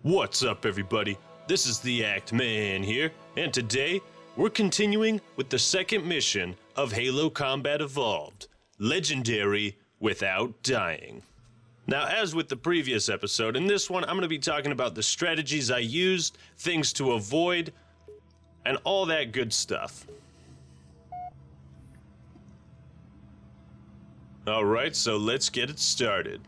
What's up, everybody? This is the Act Man here, and today we're continuing with the second mission of Halo Combat Evolved, Legendary Without Dying. Now, as with the previous episode, in this one I'm going to be talking about the strategies I used, things to avoid, and all that good stuff. Alright, so let's get it started.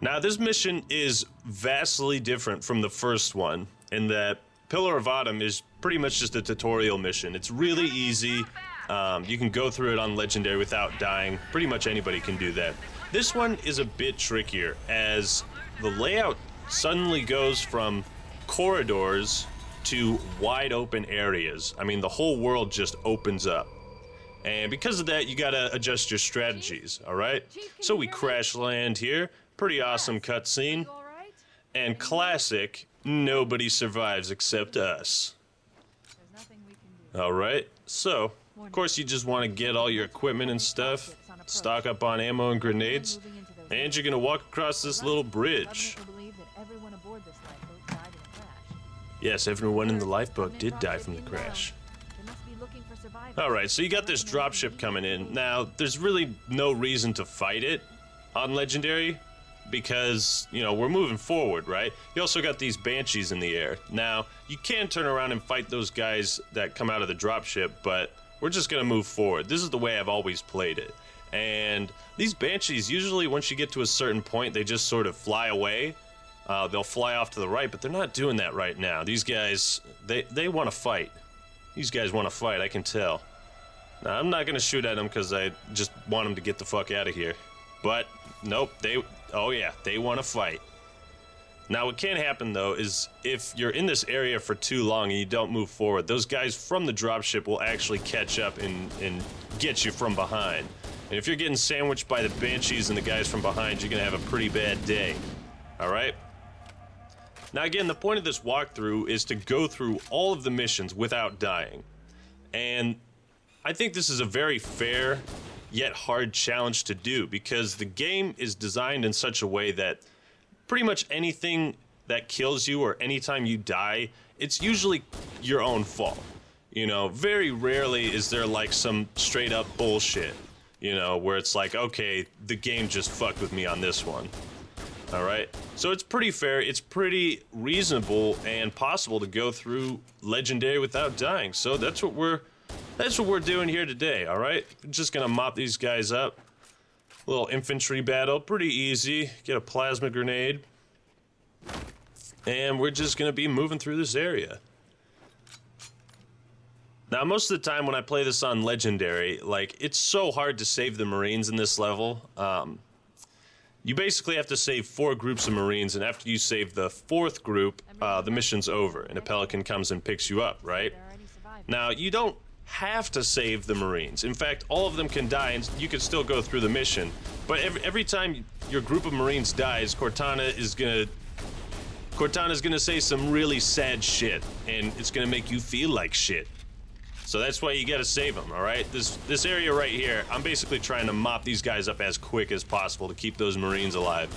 Now, this mission is vastly different from the first one, in that Pillar of Autumn is pretty much just a tutorial mission. It's really easy. You can go through it on Legendary without dying. Pretty much anybody can do that. This one is a bit trickier, as the layout suddenly goes from corridors to wide open areas. I mean, the whole world just opens up. And because of that, you gotta adjust your strategies, alright? So we crash land here. Pretty awesome cutscene. And classic, nobody survives except us. Alright, so, of course you just want to get all your equipment and stuff, stock up on ammo and grenades, and you're gonna walk across this little bridge. Yes, everyone in the lifeboat did die from the crash. Alright, so you got this dropship coming in. Now, there's really no reason to fight it on Legendary, because, you know, we're moving forward, right? You also got these banshees in the air. Now, you can turn around and fight those guys that come out of the dropship, but we're just gonna move forward. This is the way I've always played it. And these banshees, usually once you get to a certain point, they just sort of fly away. They'll fly off to the right, but they're not doing that right now. These guys, they want to fight. These guys want to fight, I can tell. Now, I'm not gonna shoot at them because I just want them to get the fuck out of here. But, nope, oh yeah, they want to fight. Now, what can happen, though, is if you're in this area for too long and you don't move forward, those guys from the dropship will actually catch up and get you from behind. And if you're getting sandwiched by the banshees and the guys from behind, you're gonna have a pretty bad day. Alright? Now, again, the point of this walkthrough is to go through all of the missions without dying. And I think this is a very fair yet hard challenge to do, because the game is designed in such a way that pretty much anything that kills you or anytime you die, it's usually your own fault. You know, very rarely is there like some straight up bullshit, you know, where it's like, okay, the game just fucked with me on this one. Alright? So it's pretty fair, it's pretty reasonable and possible to go through Legendary without dying. So that's what we're doing here today, alright? Just gonna mop these guys up. Little infantry battle, pretty easy. Get a plasma grenade. And we're just gonna be moving through this area. Now, most of the time when I play this on Legendary, like, it's so hard to save the Marines in this level. You basically have to save 4 groups of Marines, and after you save the 4th group, the mission's over, and a Pelican comes and picks you up, right? Now, you don't have to save the Marines. In fact, all of them can die and you can still go through the mission. But every time your group of Marines dies, Cortana is gonna say some really sad shit, and it's gonna make you feel like shit. So that's why you gotta save them, alright? This area right here, I'm basically trying to mop these guys up as quick as possible to keep those Marines alive.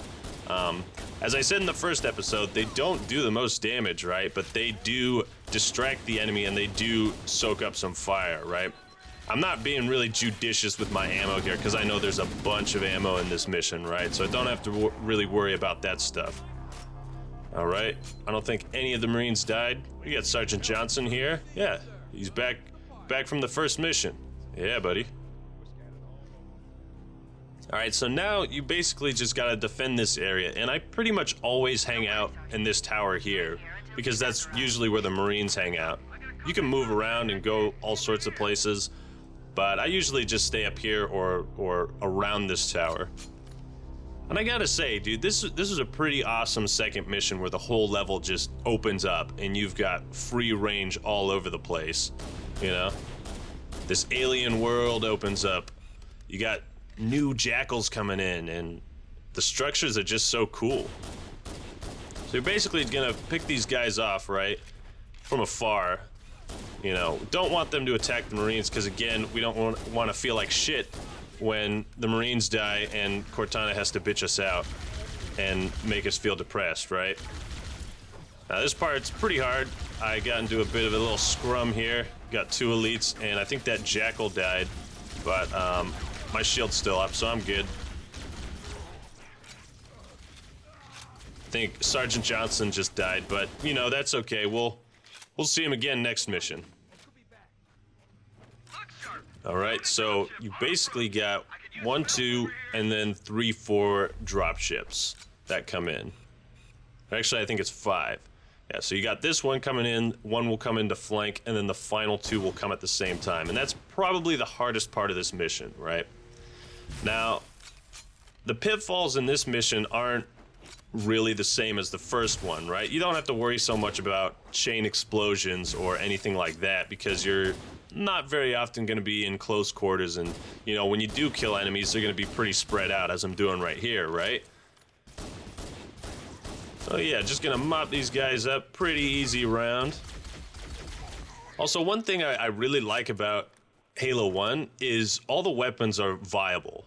As I said in the first episode, they don't do the most damage, right? But they do distract the enemy and they do soak up some fire, right? I'm not being really judicious with my ammo here because I know there's a bunch of ammo in this mission, right? So I don't have to really worry about that stuff. Alright, I don't think any of the Marines died. We got Sergeant Johnson here. Yeah, he's back from the first mission. Yeah, buddy. Alright, so now you basically just gotta defend this area, and I pretty much always hang out in this tower here, because that's usually where the Marines hang out. You can move around and go all sorts of places, but I usually just stay up here or around this tower. And I gotta say, dude, this is a pretty awesome second mission where the whole level just opens up, and you've got free range all over the place, you know? This alien world opens up. You got new jackals coming in, and the structures are just so cool. So you're basically gonna pick these guys off, right, from afar. You know, don't want them to attack the Marines, because again, we don't want to feel like shit when the Marines die and Cortana has to bitch us out. and make us feel depressed, right? Now this part's pretty hard. I got into a bit of a little scrum here. Got 2 elites, and I think that jackal died, but my shield's still up, so I'm good. I think Sergeant Johnson just died, but you know, that's okay. We'll see him again next mission. All right, so you basically got 1, 2, and then 3, 4 drop ships that come in. Actually, I think it's 5. Yeah, so you got this one coming in, 1 will come in to flank, and then the final 2 will come at the same time. And that's probably the hardest part of this mission, right? Now, the pitfalls in this mission aren't really the same as the first one, right? You don't have to worry so much about chain explosions or anything like that because you're not very often going to be in close quarters, and you know, when you do kill enemies, they're going to be pretty spread out, as I'm doing right here, right? So yeah, just gonna mop these guys up. Pretty easy round. Also, one thing I really like about Halo 1 is all the weapons are viable.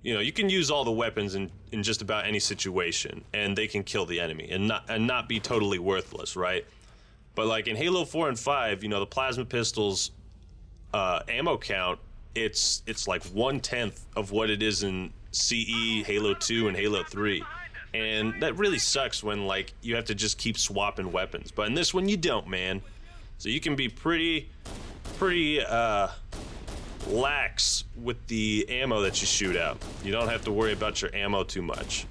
You know, you can use all the weapons in just about any situation, and they can kill the enemy and not be totally worthless, right? But like in Halo 4 and 5, you know, the plasma pistols ammo count, it's like 1/10 of what it is in CE, Halo 2, and Halo 3. And that really sucks when like you have to just keep swapping weapons. But in this one you don't, man. So you can be pretty lax with the ammo that you shoot out. You don't have to worry about your ammo too much.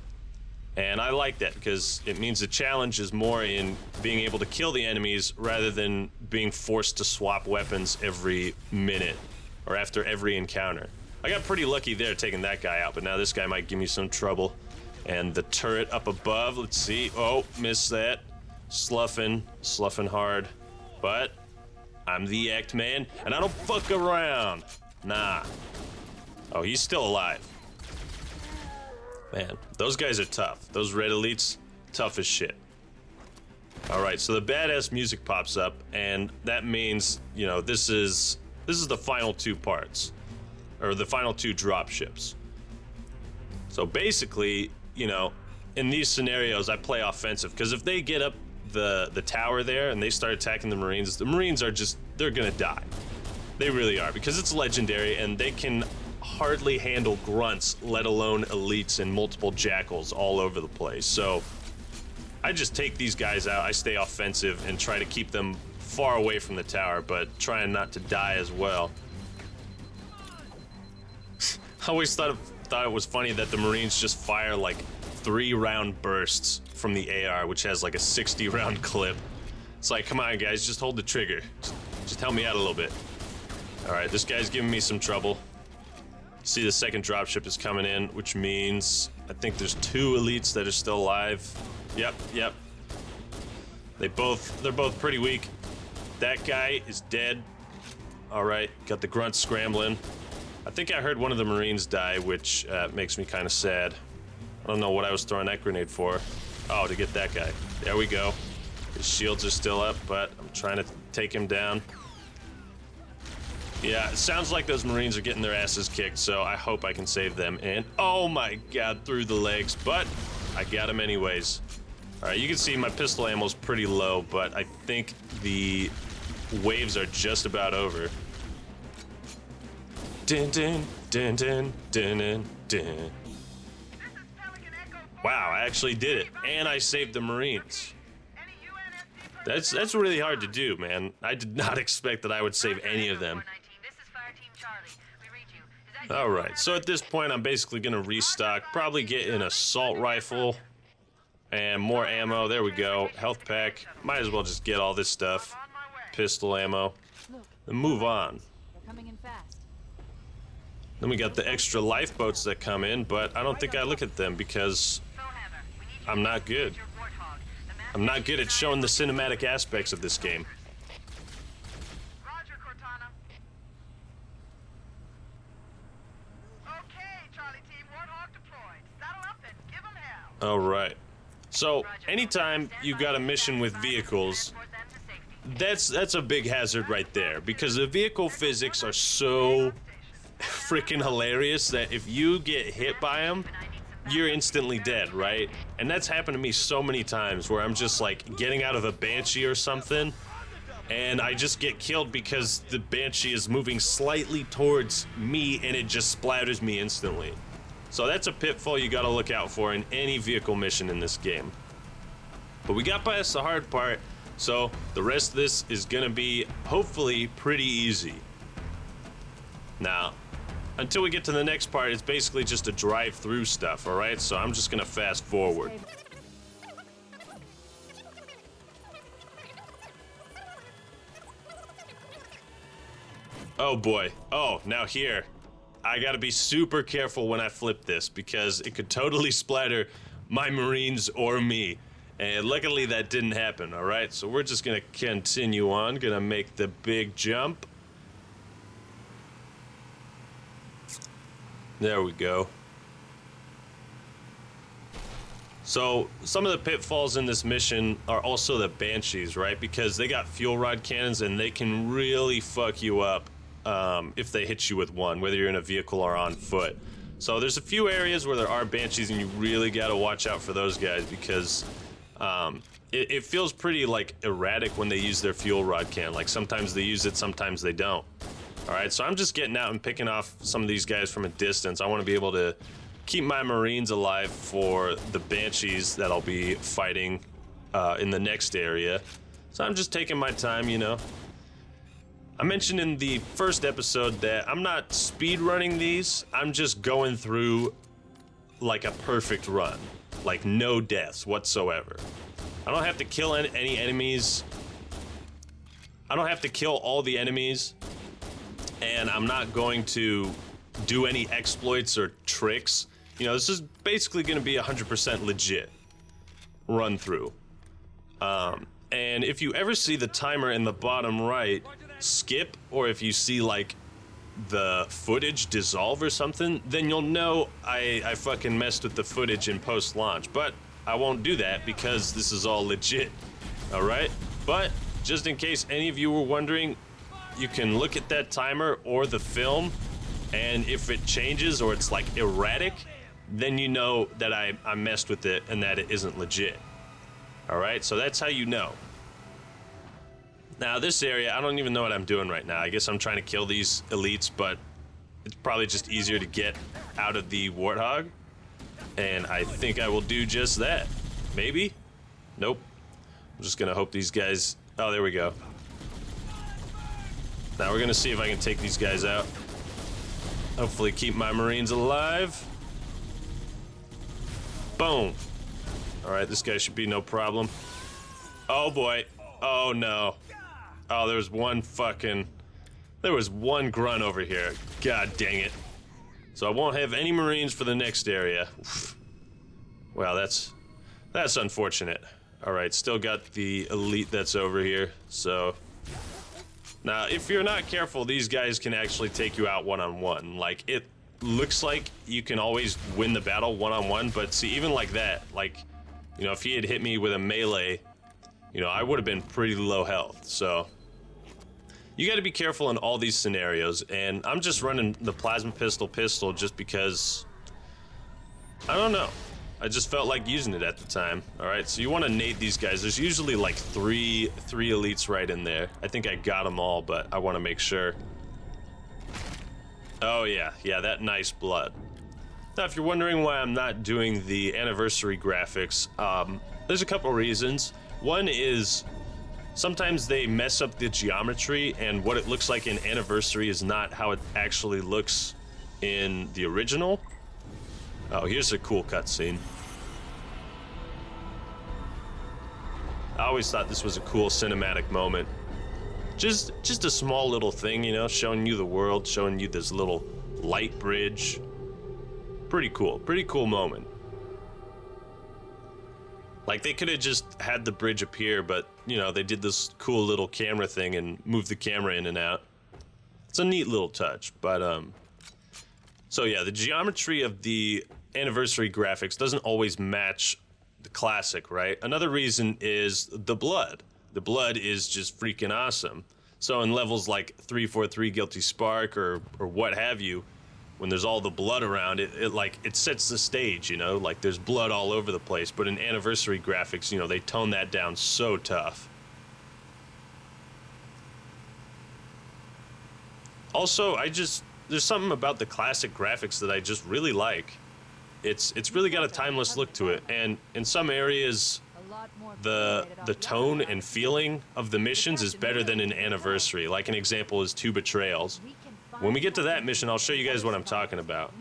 And I like that because it means the challenge is more in being able to kill the enemies rather than being forced to swap weapons every minute or after every encounter. I got pretty lucky there taking that guy out, but now this guy might give me some trouble. And the turret up above, let's see. Oh, missed that. Sluffing hard. But I'm the act man, and I don't fuck around. Nah. Oh, he's still alive. Man, those guys are tough. Those red elites, tough as shit. All right, so the badass music pops up, and that means, you know, this is the final 2 parts, or the final 2 drop ships. So basically, you know, in these scenarios, I play offensive because if they get up the tower there and they start attacking the Marines are just, they're gonna die. They really are, because it's legendary and they can hardly handle grunts, let alone elites and multiple jackals all over the place. So I just take these guys out. I stay offensive and try to keep them far away from the tower, but trying not to die as well. I always thought it was funny that the Marines just fire like 3-round bursts from the AR, which has like a 60-round clip. It's like, come on guys, just hold the trigger. Just help me out a little bit. All right, this guy's giving me some trouble. See, the second dropship is coming in, which means I think there's 2 elites that are still alive. Yep. They're both pretty weak. That guy is dead. All right, got the grunt scrambling. I think I heard one of the Marines die, which makes me kind of sad. I don't know what I was throwing that grenade for. Oh, to get that guy. There we go. His shields are still up, but I'm trying to take him down. Yeah, it sounds like those Marines are getting their asses kicked, so I hope I can save them. And oh my god, through the legs, but I got him anyways. All right, you can see my pistol ammo's pretty low, but I think the waves are just about over. Din din din din din din din. Wow, I actually did it, and I saved the Marines. That's really hard to do, man. I did not expect that I would save any of them. All right, so at this point, I'm basically gonna restock, probably get an assault rifle and more ammo. There we go, health pack. Might as well just get all this stuff, pistol ammo, and move on. Then we got the extra lifeboats that come in, but I don't think I look at them because I'm not good. I'm not good at showing the cinematic aspects of this game. Roger, Cortana. Okay, Charlie Team, Warthog deployed. Saddle up and give them hell. All right. So anytime you got a mission with vehicles, that's a big hazard right there, because the vehicle physics are so freaking hilarious that if you get hit by them, you're instantly dead, right? And that's happened to me so many times where I'm just like getting out of a banshee or something, and I just get killed because the banshee is moving slightly towards me and it just splatters me instantly. So that's a pitfall you gotta look out for in any vehicle mission in this game. But we got past the hard part, so the rest of this is gonna be hopefully pretty easy. Now, until we get to the next part, it's basically just a drive-through stuff, alright? So I'm just gonna fast forward. Oh boy. Oh, now here. I gotta be super careful when I flip this because it could totally splatter my Marines or me. And luckily that didn't happen, alright? So we're just gonna continue on, gonna make the big jump. There we go. So, some of the pitfalls in this mission are also the banshees, right? Because they got fuel rod cannons and they can really fuck you up if they hit you with one, whether you're in a vehicle or on foot. So there's a few areas where there are banshees and you really gotta watch out for those guys because it feels pretty like erratic when they use their fuel rod cannon. Like sometimes they use it, sometimes they don't. Alright, so I'm just getting out and picking off some of these guys from a distance. I want to be able to keep my Marines alive for the banshees that I'll be fighting in the next area. So I'm just taking my time, you know. I mentioned in the first episode that I'm not speed running these, I'm just going through like a perfect run. Like no deaths whatsoever. I don't have to kill any enemies. I don't have to kill all the enemies. And I'm not going to do any exploits or tricks. You know, this is basically going to be 100% legit run through. And if you ever see the timer in the bottom right skip, or if you see like the footage dissolve or something, then you'll know I fucking messed with the footage in post-launch. But I won't do that because this is all legit, alright? But just in case any of you were wondering, you can look at that timer or the film, and if it changes or it's like erratic, then you know that I messed with it and that it isn't legit. Alright, so that's how you know. Now this area, I don't even know what I'm doing right now. I guess I'm trying to kill these elites, but it's probably just easier to get out of the Warthog. And I think I will do just that. Maybe? Nope. I'm just gonna hope these guys... Oh, there we go. Now we're gonna see if I can take these guys out. Hopefully keep my Marines alive. Boom. Alright, this guy should be no problem. Oh boy. Oh no. Oh, there was one grunt over here. God dang it. So I won't have any Marines for the next area. Wow, that's unfortunate. Alright, still got the elite that's over here, so... Now, if you're not careful, these guys can actually take you out one-on-one. Like, it looks like you can always win the battle one-on-one, but see, even like that, like, you know, if he had hit me with a melee, you know, I would have been pretty low health, so... You gotta be careful in all these scenarios, and I'm just running the plasma pistol just because... I don't know. I just felt like using it at the time. Alright, so you want to nade these guys. There's usually like three elites right in there. I think I got them all, but I want to make sure. Oh yeah, that nice blood. Now, if you're wondering why I'm not doing the anniversary graphics, there's a couple reasons. One is sometimes they mess up the geometry, and what it looks like in anniversary is not how it actually looks in the original. Oh, here's a cool cutscene. I always thought this was a cool cinematic moment. Just a small little thing, you know, showing you the world, showing you this little light bridge. Pretty cool moment. Like, they could have just had the bridge appear, but, you know, they did this cool little camera thing and moved the camera in and out. It's a neat little touch, but, so yeah, the geometry of the anniversary graphics doesn't always match the classic, right? Another reason is the blood. The blood is just freaking awesome. So in levels like 343 Guilty Spark or what have you, when there's all the blood around it, it sets the stage, you know, like there's blood all over the place. But in anniversary graphics, you know, they tone that down so tough. Also, there's something about the classic graphics that I just really like. It's really got a timeless look to it, and in some areas, the tone and feeling of the missions is better than in Anniversary. Like an example is 2 Betrayals. When we get to that mission, I'll show you guys what I'm talking about.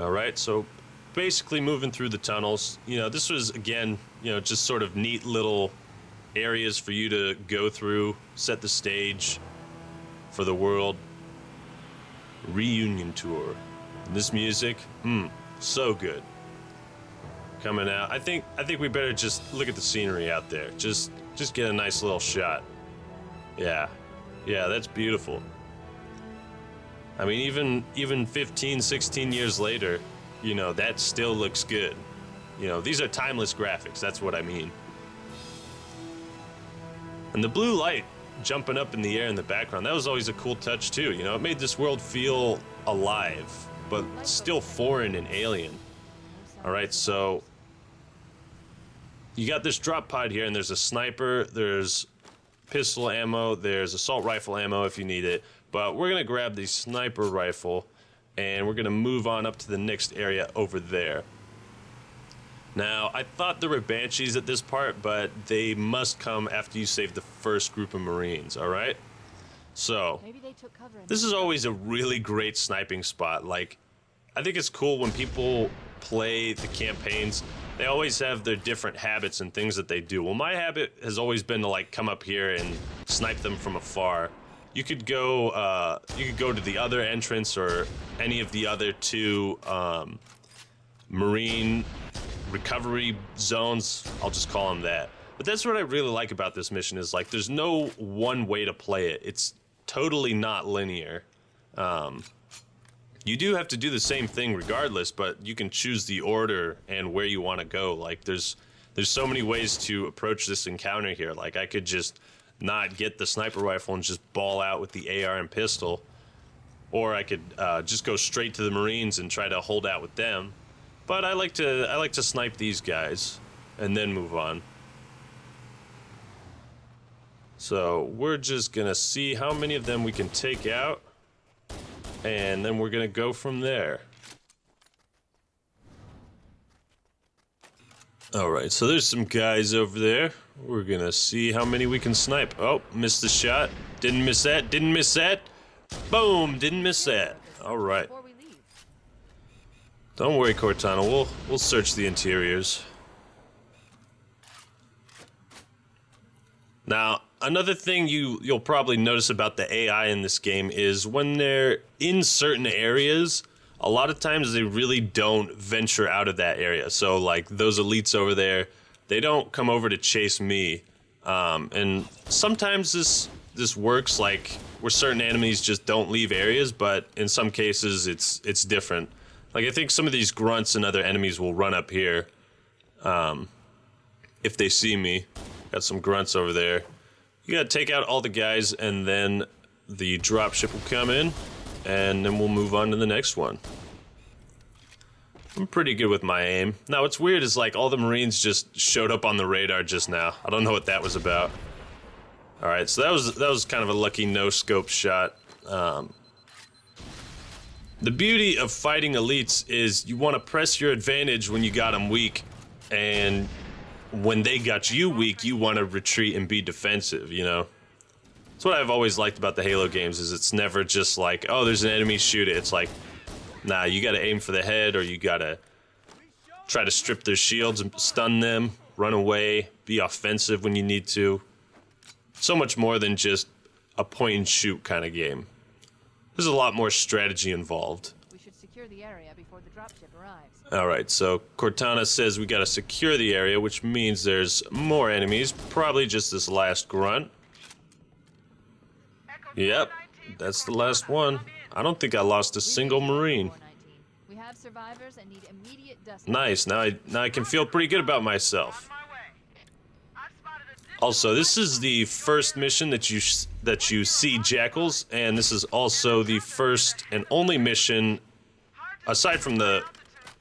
Alright, so basically moving through the tunnels. You know, this was, again, you know, just sort of neat little areas for you to go through, set the stage for the world. Reunion tour. And this music, so good. Coming out. I think we better just look at the scenery out there. Just get a nice little shot. Yeah, that's beautiful. I mean, even 15, 16 years later, you know, that still looks good. You know, these are timeless graphics. That's what I mean. And the blue light jumping up in the air in the background, that was always a cool touch too. You know, it made this world feel alive, but still foreign and alien. All right, so you got this drop pod here, and there's a sniper, there's pistol ammo, there's assault rifle ammo if you need it, but we're gonna grab the sniper rifle and we're gonna move on up to the next area over there. Now, I thought there were banshees at this part, but they must come after you save the first group of Marines, alright? So, this is always a really great sniping spot. Like, I think it's cool when people play the campaigns, they always have their different habits and things that they do. Well, my habit has always been to, like, come up here and snipe them from afar. You could go to the other entrance or any of the other 2 Marine recovery zones, I'll just call them that. But that's what I really like about this mission is, like, there's no one way to play it. It's totally not linear. You do have to do the same thing regardless, but you can choose the order and where you want to go. Like, there's so many ways to approach this encounter here. Like, I could just not get the sniper rifle and just ball out with the AR and pistol, or I could just go straight to the Marines and try to hold out with them. But I like to snipe these guys and then move on. So we're just gonna see how many of them we can take out, and then we're gonna go from there. Alright, so there's some guys over there. We're gonna see how many we can snipe. Oh, missed the shot. Didn't miss that. Didn't miss that. Boom! Didn't miss that. Alright. Don't worry, Cortana. We'll search the interiors. Now, another thing you'll probably notice about the AI in this game is when they're in certain areas, a lot of times they really don't venture out of that area. So, like, those elites over there, they don't come over to chase me. And sometimes this works, like, where certain enemies just don't leave areas, but in some cases it's different. Like, I think some of these grunts and other enemies will run up here if they see me. Got some grunts over there. You gotta take out all the guys, and then the dropship will come in, and then we'll move on to the next one. I'm pretty good with my aim. Now, what's weird is, like, all the Marines just showed up on the radar just now. I don't know what that was about. Alright, so that was kind of a lucky no-scope shot. The beauty of fighting elites is you want to press your advantage when you got them weak, and when they got you weak, you want to retreat and be defensive, you know? That's what I've always liked about the Halo games, is it's never just like, oh, there's an enemy, shoot it. It's like, nah, you gotta aim for the head, or you gotta try to strip their shields and stun them, run away, be offensive when you need to. So much more than just a point and shoot kind of game. There's a lot more strategy involved. We should secure the area before the dropship arrives. Alright, so Cortana says we gotta secure the area, which means there's more enemies. Probably just this last grunt. Yep, that's the last one. I don't think I lost a single Marine. We have survivors and need immediate dust. Nice, now I can feel pretty good about myself. Also, this is the first mission that you see jackals, and this is also the first and only mission, aside from the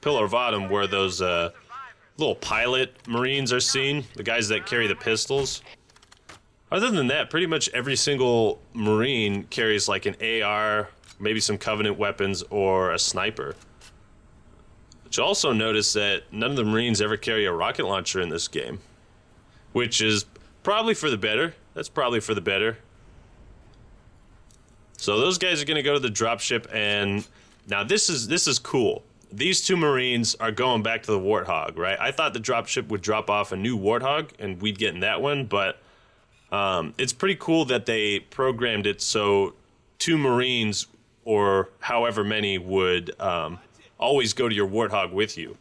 Pillar of Autumn, where those little pilot marines are seen, the guys that carry the pistols. Other than that, pretty much every single marine carries like an AR, maybe some Covenant weapons, or a sniper. But you'll also notice that none of the marines ever carry a rocket launcher in this game, which is probably for the better. That's probably for the better. So those guys are gonna go to the dropship, and now this is cool. These two marines are going back to the Warthog, right? I thought the dropship would drop off a new Warthog and we'd get in that one, but it's pretty cool that they programmed it so two marines, or however many, would always go to your Warthog with you.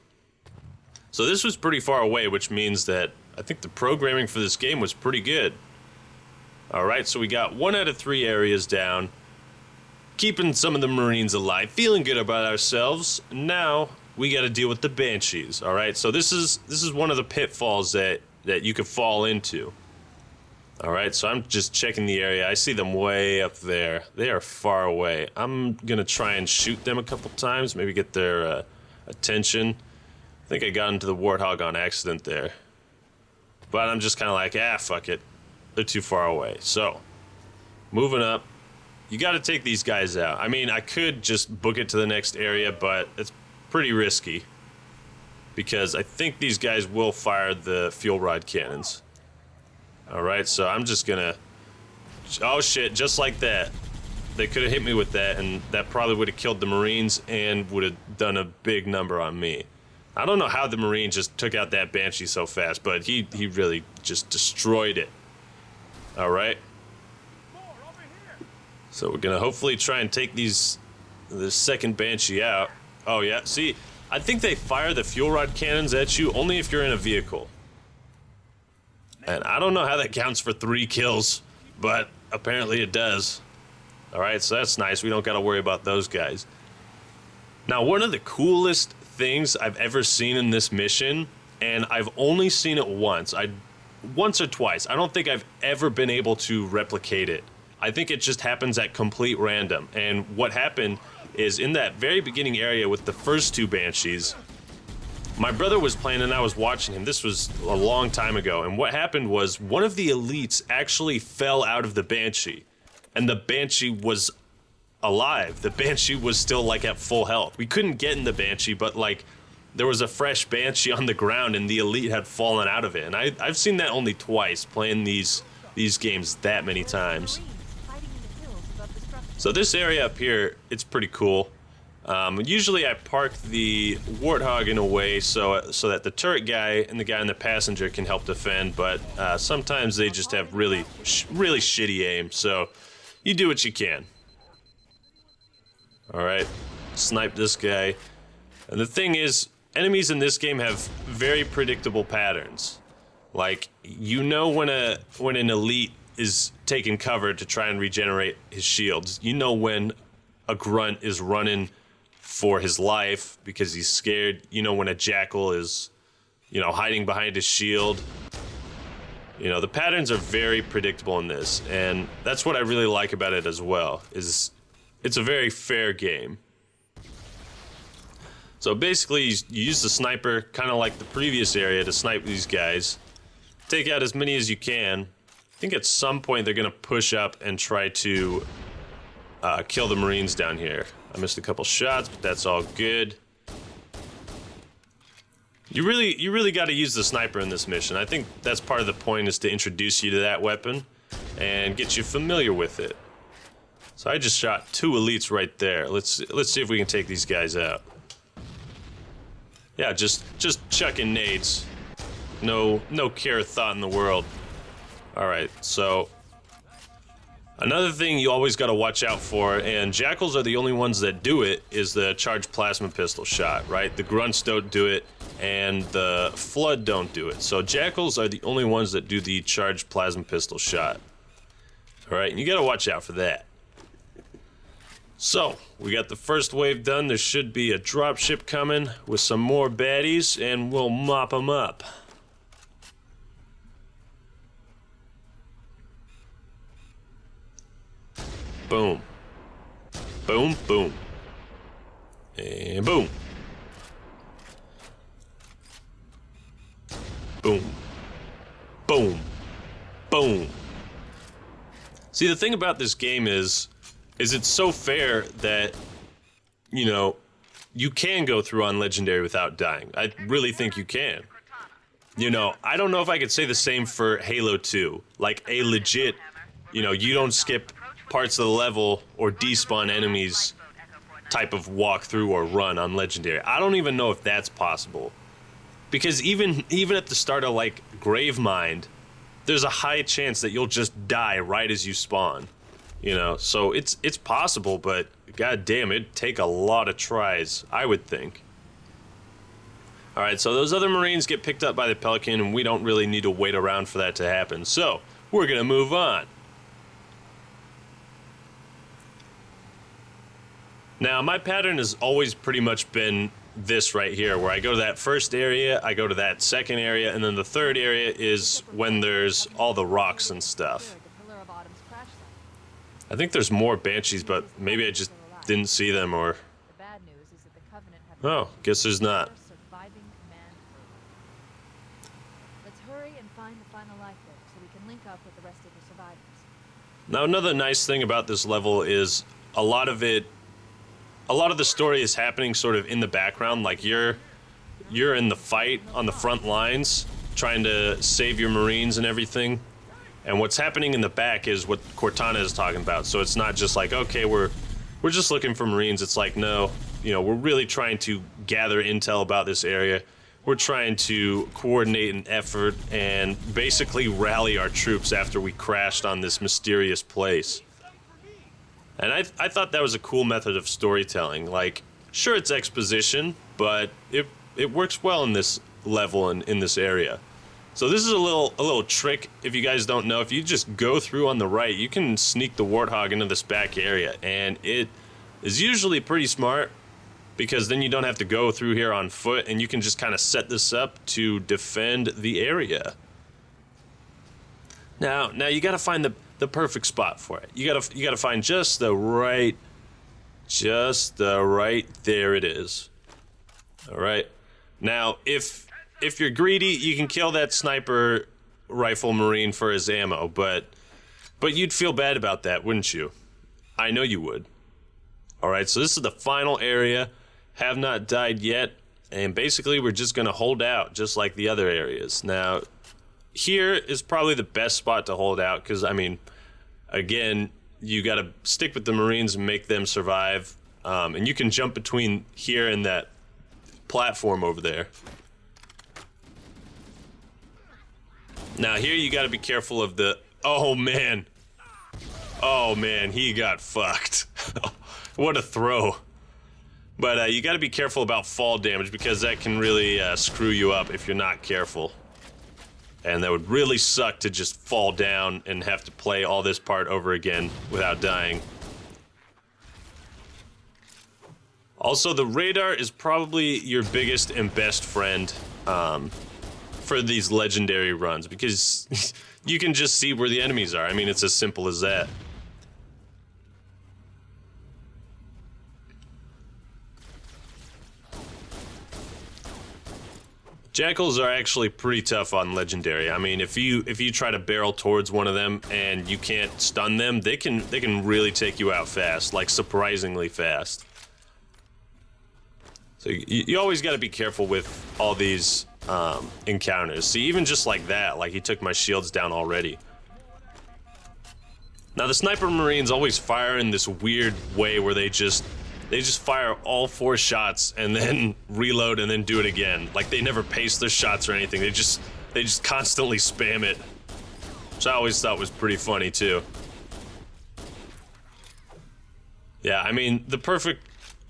So this was pretty far away, which means that I think the programming for this game was pretty good. Alright, so we got 1 out of 3 areas down. Keeping some of the marines alive, feeling good about ourselves. Now we got to deal with the banshees. Alright, so this is one of the pitfalls that you could fall into. Alright, so I'm just checking the area. I see them way up there. They are far away. I'm gonna try and shoot them a couple times, maybe get their attention. I think I got into the Warthog on accident there. But I'm just kind of like, fuck it. They're too far away. So, moving up. You got to take these guys out. I mean, I could just book it to the next area, but it's pretty risky. Because I think these guys will fire the fuel rod cannons. Alright, so I'm just gonna... Oh shit, just like that. They could have hit me with that, and that probably would have killed the Marines and would have done a big number on me. I don't know how the Marine just took out that Banshee so fast, but he really just destroyed it. Alright. So we're gonna hopefully try and take the second Banshee out. Oh yeah, see, I think they fire the fuel rod cannons at you only if you're in a vehicle. And I don't know how that counts for 3 kills, but apparently it does. Alright, so that's nice. We don't gotta worry about those guys. Now, one of the coolest things I've ever seen in this mission, and I've only seen it once. Once or twice. I don't think I've ever been able to replicate it. I think it just happens at complete random. And what happened is in that very beginning area with the first 2 Banshees, my brother was playing and I was watching him. This was a long time ago. And what happened was one of the elites actually fell out of the Banshee. And the Banshee was alive. The Banshee was still like at full health. We couldn't get in the Banshee, but like there was a fresh Banshee on the ground and the elite had fallen out of it. And I've seen that only twice playing these games that many times. So this area up here, it's pretty cool. Usually I park the Warthog in a way so that the turret guy and the guy in the passenger can help defend, but sometimes they just have really shitty aim, so you do what you can. Alright, snipe this guy. And the thing is, enemies in this game have very predictable patterns. Like, you know when an elite is taking cover to try and regenerate his shields. You know when a grunt is running for his life because he's scared. You know when a jackal is, hiding behind his shield. The patterns are very predictable in this, and that's what I really like about it as well, is it's a very fair game. So basically, you use the sniper, kind of like the previous area, to snipe these guys. Take out as many as you can. I think at some point they're going to push up and try to kill the Marines down here. I missed a couple shots, but that's all good. You really got to use the sniper in this mission. I think that's part of the point, is to introduce you to that weapon and get you familiar with it. So I just shot 2 elites right there. Let's see if we can take these guys out. Yeah, just chucking nades. No care or thought in the world. Alright, so another thing you always got to watch out for, and jackals are the only ones that do it, is the charged plasma pistol shot, right? The grunts don't do it, and the flood don't do it. So jackals are the only ones that do the charged plasma pistol shot. Alright, and you got to watch out for that. So, we got the first wave done. There should be a dropship coming with some more baddies, and we'll mop them up. Boom. Boom, boom. And boom. Boom. Boom. Boom. See, the thing about this game is it's so fair that, you know, you can go through on Legendary without dying. I really think you can. You know, I don't know if I could say the same for Halo 2. Like, a legit, you know, you don't skip parts of the level or despawn enemies type of walkthrough or run on Legendary. I don't even know if that's possible. Because even at the start of, like, Gravemind, there's a high chance that you'll just die right as you spawn. You know, so it's possible, but god damn, it'd take a lot of tries, I would think. Alright, so those other Marines get picked up by the Pelican, and we don't really need to wait around for that to happen. So, we're gonna move on. Now, my pattern has always pretty much been this right here, where I go to that first area, I go to that second area, and then the third area is when there's all the rocks and stuff. I think there's more Banshees, but maybe I just didn't see them, or... Oh, guess there's not. Let's hurry and find the final lifeboat so we can link up with the rest of the survivors. Now, another nice thing about this level is a lot of the story is happening sort of in the background. Like, you're in the fight on the front lines, trying to save your Marines and everything. And what's happening in the back is what Cortana is talking about. So it's not just like, okay, we're just looking for Marines. It's like, no, you know, we're really trying to gather intel about this area. We're trying to coordinate an effort and basically rally our troops after we crashed on this mysterious place. And I thought that was a cool method of storytelling. Like, sure, it's exposition, but it works well in this level and in this area. So this is a little trick. If you guys don't know, if you just go through on the right, you can sneak the Warthog into this back area, and it is usually pretty smart because then you don't have to go through here on foot, and you can just kind of set this up to defend the area. Now you got to find the perfect spot for it. You gotta find just the right. There it is. All right. Now if you're greedy, you can kill that sniper rifle Marine for his ammo, but you'd feel bad about that, wouldn't you? I know you would. Alright, so this is the final area. Have not died yet, and basically we're just gonna hold out, just like the other areas. Now, here is probably the best spot to hold out, because, I mean, again, you gotta stick with the Marines and make them survive, and you can jump between here and that platform over there. Now here you gotta be careful of the... Oh man, he got fucked. What a throw. But you gotta be careful about fall damage, because that can really screw you up if you're not careful. And that would really suck to just fall down and have to play all this part over again without dying. Also, the radar is probably your biggest and best friend for these legendary runs, because you can just see where the enemies are. I mean, it's as simple as that. Jackals are actually pretty tough on legendary. I mean, if you try to barrel towards one of them and you can't stun them, they can really take you out fast, like surprisingly fast. So you always got to be careful with all these encounters. See, even just like that, like he took my shields down already. Now the sniper Marines always fire in this weird way where they just fire all 4 shots and then reload and then do it again. Like they never pace their shots or anything. They just constantly spam it, which I always thought was pretty funny too. Yeah, I mean, the perfect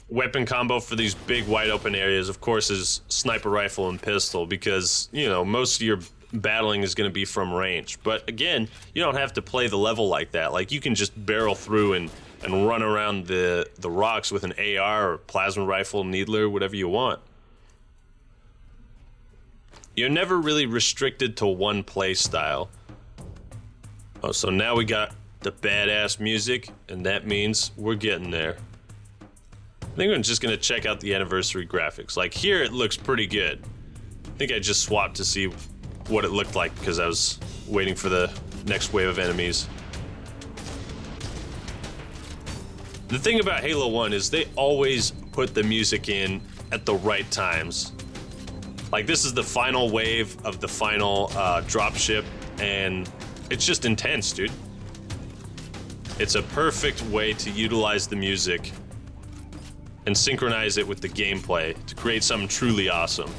weapon combo for these big wide open areas, of course, is sniper rifle and pistol, because, you know, most of your battling is going to be from range. But again, you don't have to play the level like that. Like, you can just barrel through and run around the rocks with an AR or plasma rifle, needler, whatever you want. You're never really restricted to one play style. Oh, so now we got the badass music, and that means we're getting there. I think I'm just gonna check out the anniversary graphics. Like here, it looks pretty good. I think I just swapped to see what it looked like because I was waiting for the next wave of enemies. The thing about Halo 1 is they always put the music in at the right times. Like this is the final wave of the final dropship, and it's just intense, dude. It's a perfect way to utilize the music and synchronize it with the gameplay to create something truly awesome.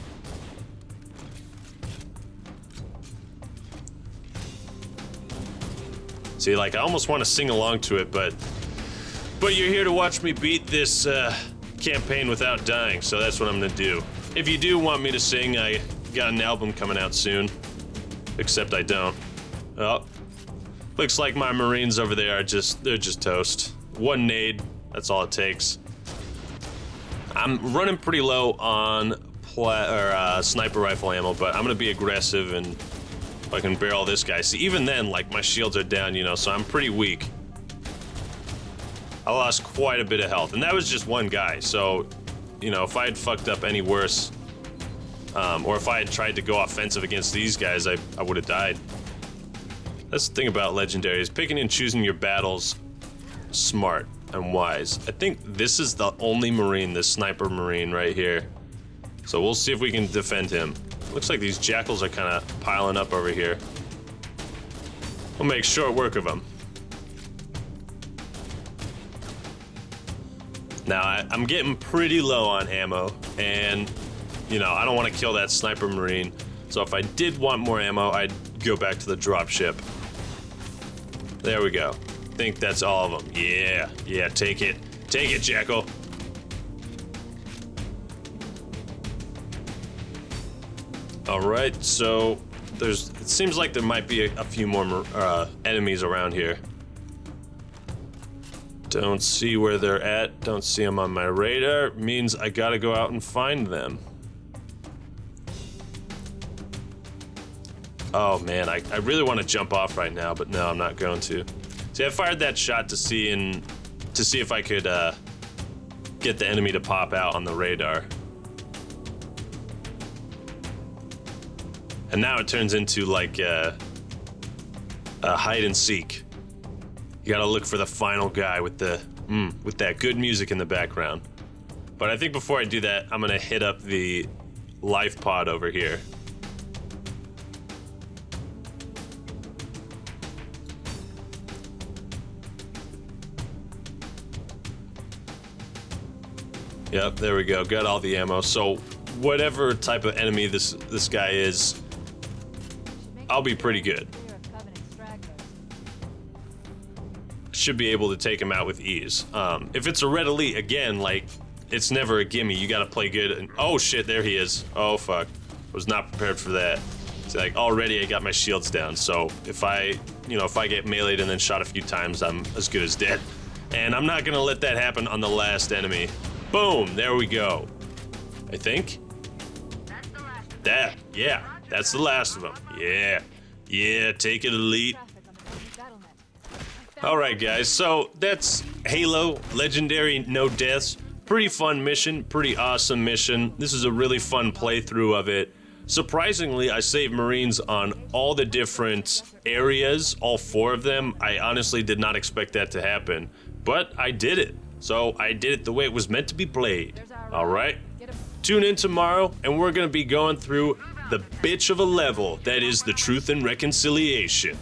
See, like I almost want to sing along to it, but you're here to watch me beat this campaign without dying, so that's what I'm gonna do. If you do want me to sing, I got an album coming out soon. Except I don't. Oh, looks like my Marines over there are they're just toast. One nade, that's all it takes. I'm running pretty low on sniper rifle ammo, but I'm gonna be aggressive and I can barrel this guy. See, even then, like my shields are down, you know, so I'm pretty weak. I lost quite a bit of health, and that was just one guy. So, you know, if I had fucked up any worse, or if I had tried to go offensive against these guys, I would have died. That's the thing about Legendary, is picking and choosing your battles smart and wise. I think this is the only Marine, this sniper Marine right here. So we'll see if we can defend him. Looks like these jackals are kind of piling up over here. We'll make short work of them. Now, I'm getting pretty low on ammo, and, you know, I don't want to kill that sniper Marine. So if I did want more ammo, I'd go back to the dropship. There we go. I think that's all of them. Yeah, take it. Take it, Jackal. All right, so it seems like there might be a few more enemies around here. Don't see where they're at, don't see them on my radar. Means I gotta go out and find them. Oh man, I really want to jump off right now, but no, I'm not going to. See, I fired that shot to see if I could get the enemy to pop out on the radar. And now it turns into like a hide and seek. You gotta look for the final guy with that good music in the background. But I think before I do that, I'm gonna hit up the life pod over here. Yep, there we go. Got all the ammo. So whatever type of enemy this guy is, I'll be pretty good. Should be able to take him out with ease. If it's a red elite, again, like, it's never a gimme. You gotta play good. And oh shit, there he is. Oh fuck, was not prepared for that. It's like already I got my shields down. So if I get meleeed and then shot a few times, I'm as good as dead. And I'm not gonna let that happen on the last enemy. Boom, there we go. I think. Yeah, that's the last of them. Yeah, take it, elite. Alright guys, so that's Halo Legendary No Deaths. Pretty fun mission, pretty awesome mission. This is a really fun playthrough of it. Surprisingly, I saved Marines on all the different areas, all 4 of them. I honestly did not expect that to happen, but I did it. So I did it the way it was meant to be played. Alright, tune in tomorrow and we're gonna be going through the bitch of a level that is the Truth and Reconciliation.